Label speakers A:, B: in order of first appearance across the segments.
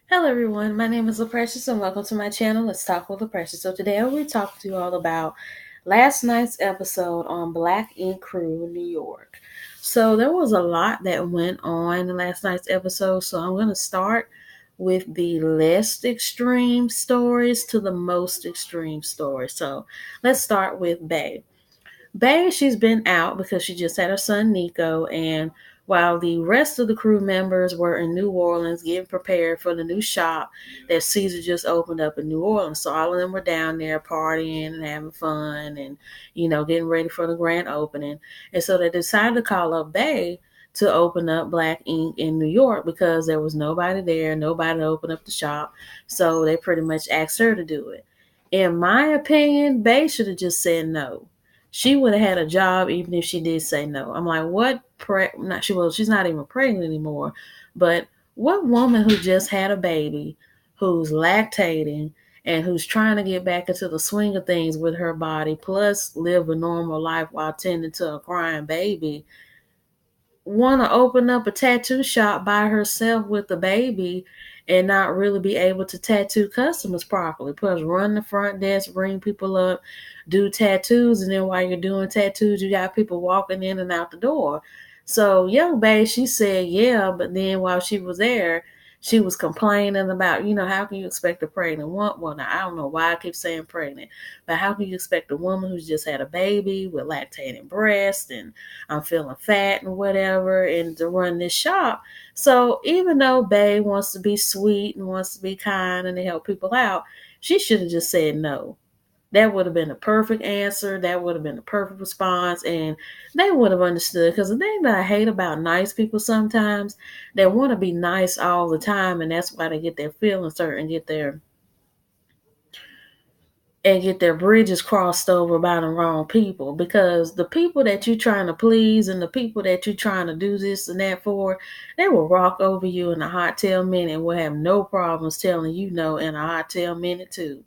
A: Hello everyone, my name is LaPrecious and welcome to my channel. Let's talk with LaPrecious. So today I will talk to you all about last night's episode on Black Ink Crew New York. So there was a lot that went on in last night's episode, so I'm going to start with the less extreme stories to the most extreme stories. So let's start with Bay. Bay, she's been out because she just had her son Nico, and while the rest of the crew members were in New Orleans getting prepared for the new shop that Caesar just opened up in New Orleans. So all of them were down there partying and having fun and, getting ready for the grand opening. And so they decided to call up Bay to open up Black Ink in New York because there was nobody there, nobody to open up the shop. So they pretty much asked her to do it. In my opinion, Bay should have just said no. She would have had a job even if she did say no. I'm like, what? Not she. Well, she's not even pregnant anymore. But what woman who just had a baby, who's lactating, and who's trying to get back into the swing of things with her body, plus live a normal life while tending to a crying baby, want to open up a tattoo shop by herself with the baby and not really be able to tattoo customers properly. Plus, run the front desk, bring people up, do tattoos, and then while you're doing tattoos, you got people walking in and out the door. So, young babe, she said, yeah, but then while she was there, she was complaining about, how can you expect a pregnant woman? Well, now I don't know why I keep saying pregnant, but how can you expect a woman who's just had a baby with lactating breast and I'm feeling fat and whatever, and to run this shop. So even though Bay wants to be sweet and wants to be kind and to help people out, she should have just said no. That would have been the perfect answer. That would have been the perfect response, and they would have understood. Because the thing that I hate about nice people sometimes, they want to be nice all the time, and that's why they get their feelings hurt and get their bridges crossed over by the wrong people, because the people that you're trying to please and the people that you're trying to do this and that for, they will rock over you in a hot tail minute and will have no problems telling you no in a hot tail minute too.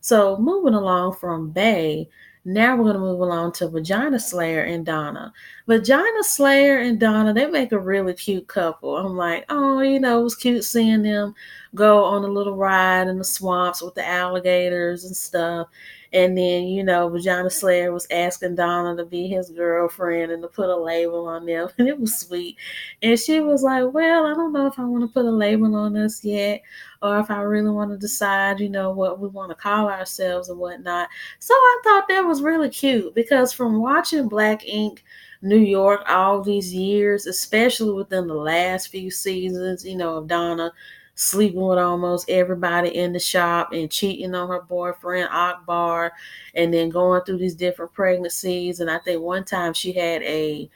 A: So moving along from Bay, now we're going to move along to Vagina Slayer and Donna. Vagina Slayer and Donna, they make a really cute couple. I'm like, oh, it was cute seeing them go on a little ride in the swamps with the alligators and stuff. And then, Vagina Slayer was asking Donna to be his girlfriend and to put a label on them. And it was sweet. And she was like, well, I don't know if I want to put a label on us yet, or if I really want to decide, what we want to call ourselves and whatnot. So I thought that was really cute because from watching Black Ink New York all these years, especially within the last few seasons, of Donna sleeping with almost everybody in the shop and cheating on her boyfriend Akbar, and then going through these different pregnancies. And I think one time she had a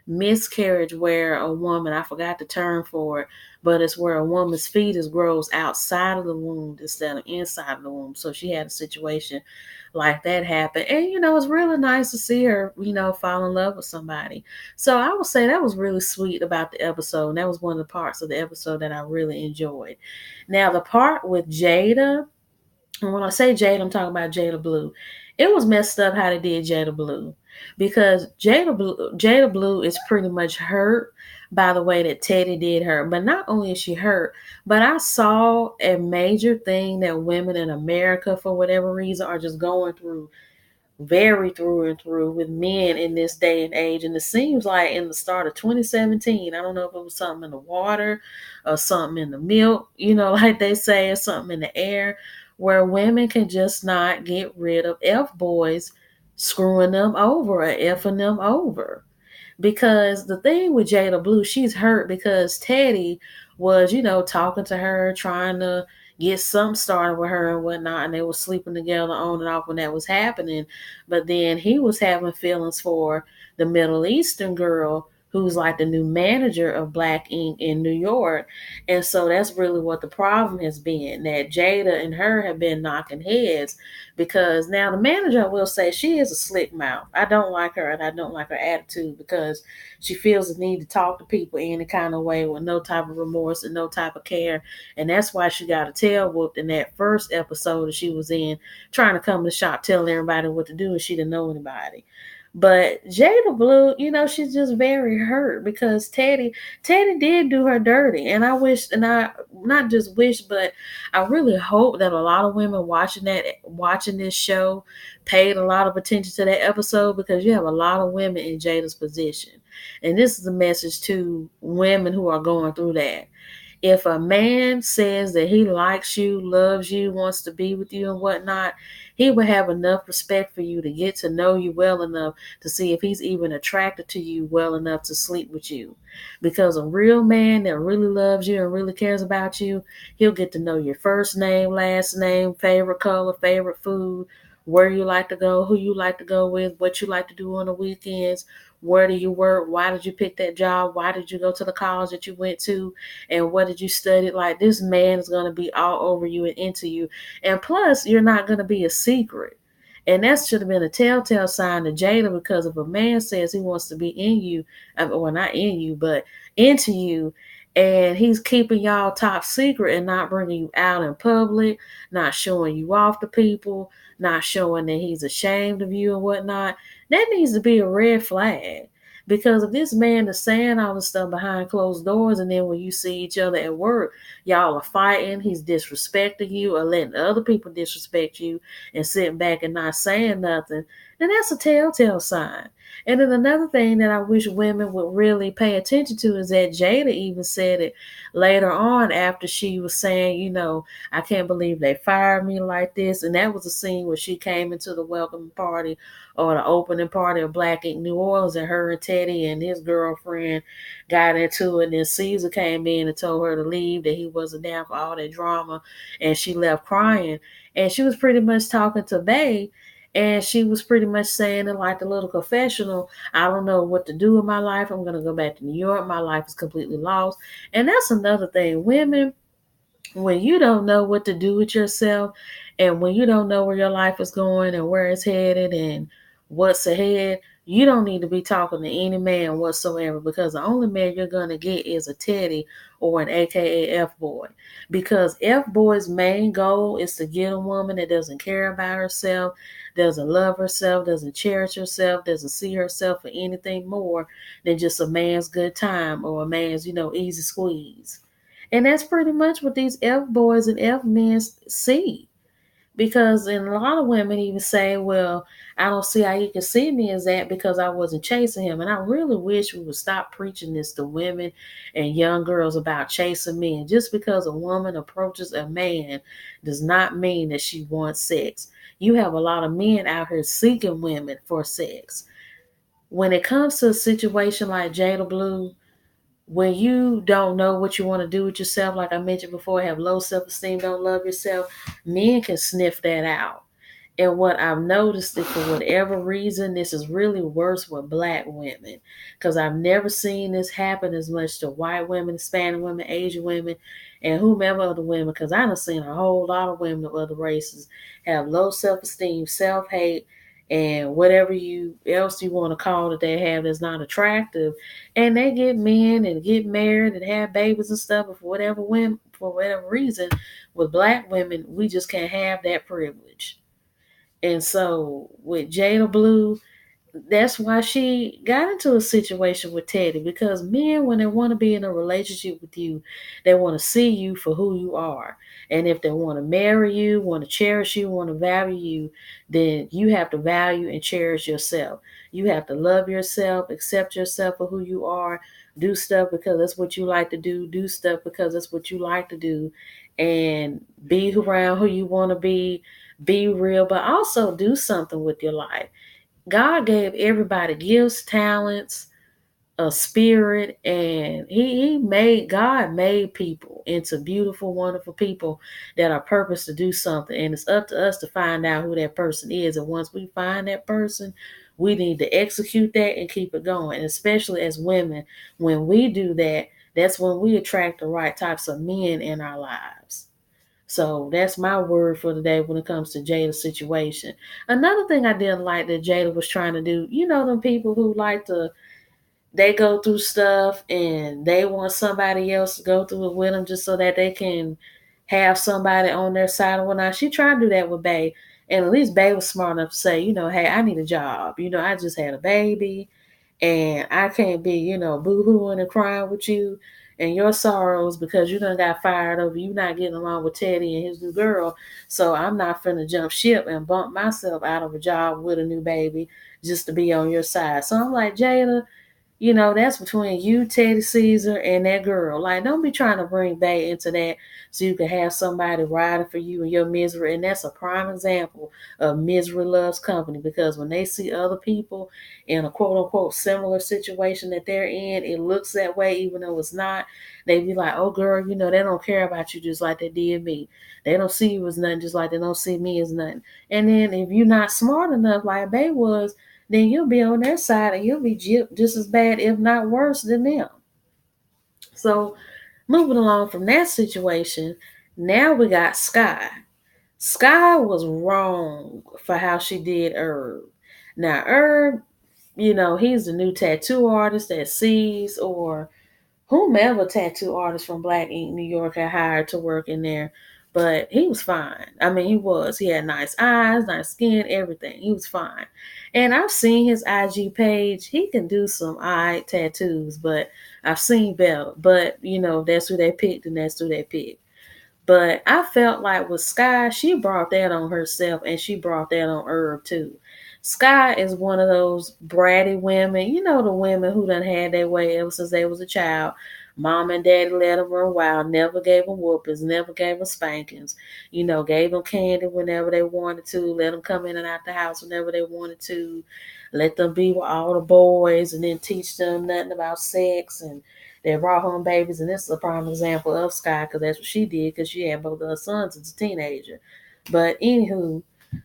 A: miscarriage where a woman, I forgot the term for it, but it's where a woman's fetus grows outside of the womb instead of inside of the womb. So she had a situation like that happen. And, it's really nice to see her, fall in love with somebody. So I would say that was really sweet about the episode. And that was one of the parts of the episode that I really enjoyed. Now, the part with Jada, and when I say Jada, I'm talking about Jada Blue. It was messed up how they did Jada Blue, because Jada Blue is pretty much hurt by the way that Teddy did her. But not only is she hurt, but I saw a major thing that women in America, for whatever reason, are just going through very through and through with men in this day and age. And it seems like in the start of 2017, I don't know if it was something in the water or something in the milk, like they say, or something in the air, where women can just not get rid of F boys screwing them over or effing them over. Because the thing with Jada Blue, she's hurt because Teddy was, talking to her, trying to get something started with her and whatnot, and they were sleeping together on and off when that was happening. But then he was having feelings for the Middle Eastern girl who's like the new manager of Black Ink in New York. And so that's really what the problem has been, that Jada and her have been knocking heads, because now the manager, I will say, she is a slick mouth. I don't like her, and I don't like her attitude, because she feels the need to talk to people any kind of way with no type of remorse and no type of care. And that's why she got a tail whooped in that first episode that she was in, trying to come to the shop telling everybody what to do, and she didn't know anybody. But Jada Blue, she's just very hurt because Teddy did do her dirty. And I wish, and I not just wish, but I really hope that a lot of women watching this show paid a lot of attention to that episode, because you have a lot of women in Jada's position. And this is a message to women who are going through that. If a man says that he likes you, loves you, wants to be with you and whatnot, he will have enough respect for you to get to know you well enough to see if he's even attracted to you well enough to sleep with you. Because a real man that really loves you and really cares about you, he'll get to know your first name, last name, favorite color, favorite food, where you like to go, who you like to go with, what you like to do on the weekends, where do you work, why did you pick that job, why did you go to the college that you went to, and what did you study. Like, this man is going to be all over you and into you. And plus, you're not going to be a secret. And that should have been a telltale sign to Jada, because if a man says he wants to be in you, or not in you, but into you, and he's keeping y'all top secret and not bringing you out in public, not showing you off to people, not showing that he's ashamed of you and whatnot, that needs to be a red flag. Because if this man is saying all this stuff behind closed doors, and then when you see each other at work, y'all are fighting, he's disrespecting you or letting other people disrespect you and sitting back and not saying nothing, then that's a telltale sign. And then another thing that I wish women would really pay attention to is that Jada even said it later on, after she was saying, I can't believe they fired me like this. And that was a scene where she came into the welcome party, or the opening party of Black Ink New Orleans, and her and Teddy and his girlfriend got into it. And then Caesar came in and told her to leave, that he wasn't down for all that drama, and she left crying. And she was pretty much talking to Bay, and she was pretty much saying it like a little confessional. I don't know what to do with my life. I'm going to go back to New York. My life is completely lost. And that's another thing. Women, when you don't know what to do with yourself, and when you don't know where your life is going and where it's headed and what's ahead, you don't need to be talking to any man whatsoever, because the only man you're going to get is a Teddy or an AKA F-boy. Because F-boy's main goal is to get a woman that doesn't care about herself, doesn't love herself, doesn't cherish herself, doesn't see herself for anything more than just a man's good time or a man's, easy squeeze. And that's pretty much what these F boys and F men see. Because and a lot of women even say, well, I don't see how you can see me as that because I wasn't chasing him. And I really wish we would stop preaching this to women and young girls about chasing men. Just because a woman approaches a man does not mean that she wants sex. You have a lot of men out here seeking women for sex. When it comes to a situation like Jada Blue, when you don't know what you want to do with yourself, like I mentioned before, have low self-esteem, don't love yourself, men can sniff that out. And what I've noticed is, for whatever reason, this is really worse with Black women, because I've never seen this happen as much to white women, Hispanic women, Asian women, and whomever other women, because I've seen a whole lot of women of other races have low self-esteem, self-hate, and whatever else you want to call it they have that's not attractive, and they get men and get married and have babies and stuff. But for whatever reason, with Black women, we just can't have that privilege. And so with Jada Blue, that's why she got into a situation with Teddy, because men, when they want to be in a relationship with you, they want to see you for who you are. And if they want to marry you, want to cherish you, want to value you, then you have to value and cherish yourself. You have to love yourself, accept yourself for who you are, do stuff because that's what you like to do stuff because that's what you like to do, and be around who you want to be real, but also do something with your life. God gave everybody gifts, talents, a spirit, and God made people into beautiful, wonderful people that are purposed to do something. And it's up to us to find out who that person is. And once we find that person, we need to execute that and keep it going. And especially as women, when we do that, that's when we attract the right types of men in our lives. So that's my word for the day when it comes to Jada's situation. Another thing I didn't like that Jada was trying to do, them people who like to, they go through stuff and they want somebody else to go through it with them just so that they can have somebody on their side or whatnot. She tried to do that with Bae. And at least Bae was smart enough to say, hey, I need a job. I just had a baby and I can't be, boo-hooing and crying with you and your sorrows because you done got fired over you not getting along with Teddy and his new girl. So I'm not finna jump ship and bump myself out of a job with a new baby just to be on your side. So I'm like, Jada, that's between you, Teddy Caesar, and that girl. Like, don't be trying to bring Bay into that so you can have somebody riding for you in your misery. And that's a prime example of misery loves company because when they see other people in a quote unquote similar situation that they're in, it looks that way, even though it's not. They be like, oh, girl, they don't care about you just like they did me. They don't see you as nothing just like they don't see me as nothing. And then if you're not smart enough, like Bay was, then you'll be on their side and you'll be just as bad, if not worse, than them. So, moving along from that situation, now we got Sky. Sky was wrong for how she did Herb. Now, Herb, he's the new tattoo artist that sees or whomever tattoo artist from Black Ink New York had hired to work in there. But he was fine. I mean, he was. He had nice eyes, nice skin, everything. He was fine. And I've seen his IG page. He can do some eye tattoos, but I've seen better. But, that's who they picked and that's who they picked. But I felt like with Sky, she brought that on herself and she brought that on Herb too. Sky is one of those bratty women, the women who done had their way ever since they was a child. Mom and daddy let them run wild, never gave them whoopings, never gave them spankings, gave them candy whenever they wanted to, let them come in and out the house whenever they wanted to, let them be with all the boys and then teach them nothing about sex and they brought home babies, and this is a prime example of Sky because that's what she did because she had both of her sons as a teenager. But anywho,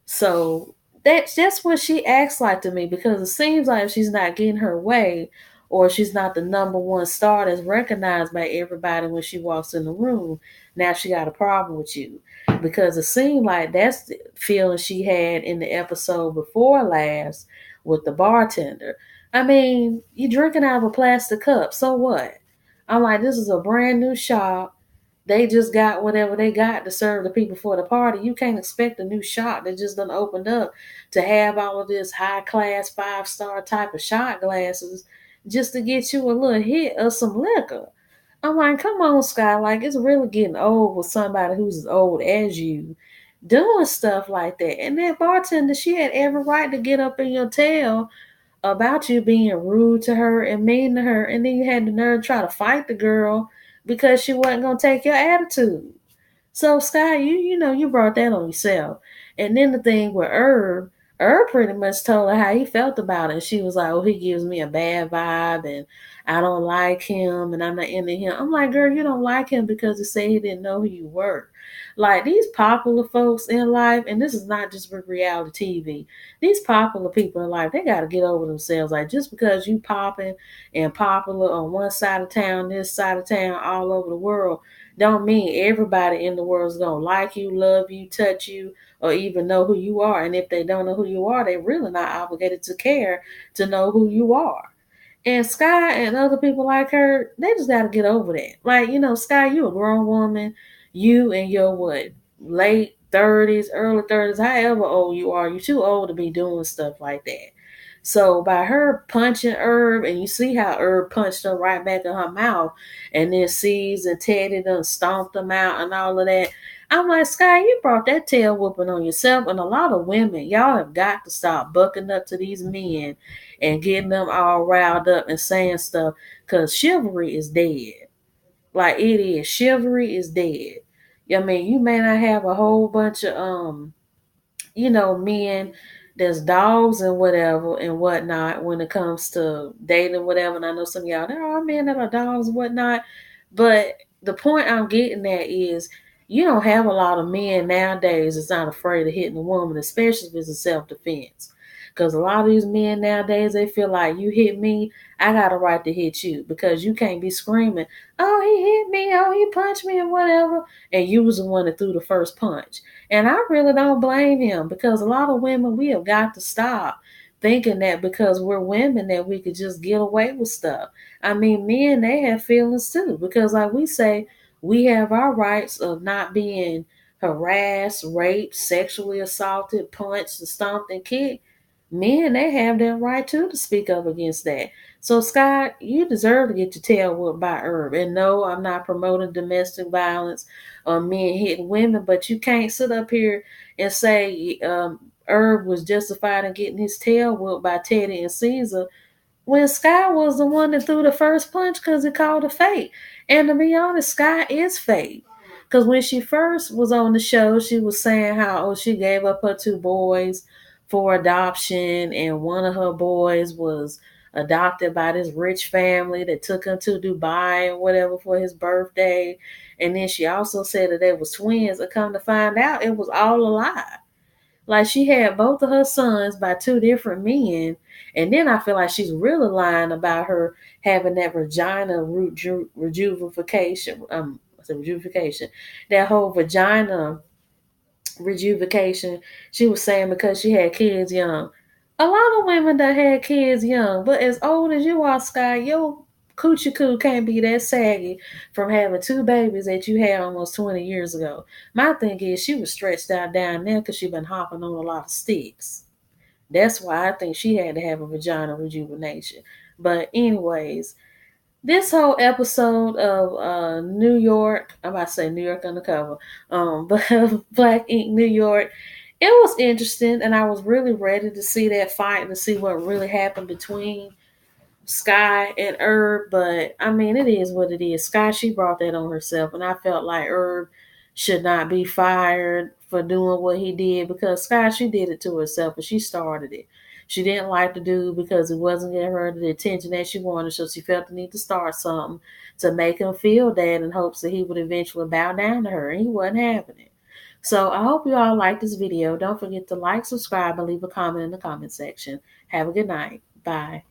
A: so that's just what she acts like to me because it seems like she's not getting her way or she's not the number one star that's recognized by everybody when she walks in the room. Now she got a problem with you because it seemed like that's the feeling she had in the episode before last with the bartender. I mean, you drinking out of a plastic cup, so what? I'm like, this is a brand new shop. They just got whatever they got to serve the people for the party. You can't expect a new shop that just done opened up to have all of this high class 5-star type of shot glasses just to get you a little hit of some liquor. I'm like, come on, Sky. Like, it's really getting old with somebody who's as old as you doing stuff like that. And that bartender, she had every right to get up in your tail about you being rude to her and mean to her, and then you had the nerve to try to fight the girl because she wasn't gonna take your attitude. So Sky, you brought that on yourself. And then the thing with Herb pretty much told her how he felt about it. And she was like, "Oh, he gives me a bad vibe, and I don't like him, and I'm not into him." I'm like, "Girl, you don't like him because he said he didn't know who you were." Like these popular folks in life, and this is not just with reality TV. These popular people in life, they got to get over themselves. Like just because you popping and popular on one side of town, this side of town, all over the world don't mean everybody in the world is gonna like you, love you, touch you, or even know who you are. And if they don't know who you are, they're really not obligated to care to know who you are. And Sky and other people like her, they just gotta get over that. Like, Sky, you a grown woman, you and your what, late 30s, early 30s, however old you are, you're too old to be doing stuff like that. So by her punching Herb, and you see how Herb punched her right back in her mouth, and then Sees and Teddy done stomped them out and all of that. I'm like, Sky, you brought that tail whooping on yourself, and a lot of women, y'all have got to stop bucking up to these men and getting them all riled up and saying stuff, because chivalry is dead. Like it is. Chivalry is dead. I mean, you may not have a whole bunch of men that's dogs and whatever and whatnot when it comes to dating whatever. And I know some of y'all, there are men that are dogs and whatnot. But the point I'm getting at is you don't have a lot of men nowadays that's not afraid of hitting a woman, especially if it's a self-defense. Because a lot of these men nowadays, they feel like you hit me, I got a right to hit you because you can't be screaming, oh, he hit me, oh, he punched me, and whatever. And you was the one that threw the first punch. And I really don't blame him because a lot of women, we have got to stop thinking that because we're women that we could just get away with stuff. I mean, men, they have feelings too because like we say, we have our rights of not being harassed, raped, sexually assaulted, punched, and stomped and kicked, men, they have that right too to speak up against that. So, Scott, you deserve to get your tail whooped by Herb. And no, I'm not promoting domestic violence or men hitting women, but you can't sit up here and say Herb was justified in getting his tail whooped by Teddy and Caesar when Sky was the one that threw the first punch because he called her fake. And to be honest, Sky is fake. Because when she first was on the show, she was saying how she gave up her two boys for adoption, and one of her boys was adopted by this rich family that took him to Dubai or whatever for his birthday. And then she also said that they was twins, and come to find out it was all a lie. Like she had both of her sons by two different men, and then I feel like she's really lying about her having that vagina rejuvication. What's it, rejuvication? That whole vagina rejuvication. She was saying because she had kids young. A lot of women that had kids young, but as old as you are, Sky, your coochie coo can't be that saggy from having two babies that you had almost 20 years ago. My thing is she was stretched out down there because she been hopping on a lot of sticks. That's why I think she had to have a vagina rejuvenation. But anyways, this whole episode of New York, I'm about to say New York Undercover, but Black Ink New York, it was interesting, and I was really ready to see that fight and to see what really happened between Sky and Herb. But I mean, it is what it is. Sky, she brought that on herself, and I felt like Herb should not be fired for doing what he did because Sky, she did it to herself, and she started it. She didn't like the dude because it wasn't giving her the attention that she wanted, so she felt the need to start something to make him feel that in hopes that he would eventually bow down to her, and he wasn't having it. So I hope you all like this video. Don't forget to like, subscribe, and leave a comment in the comment section. Have a good night. Bye.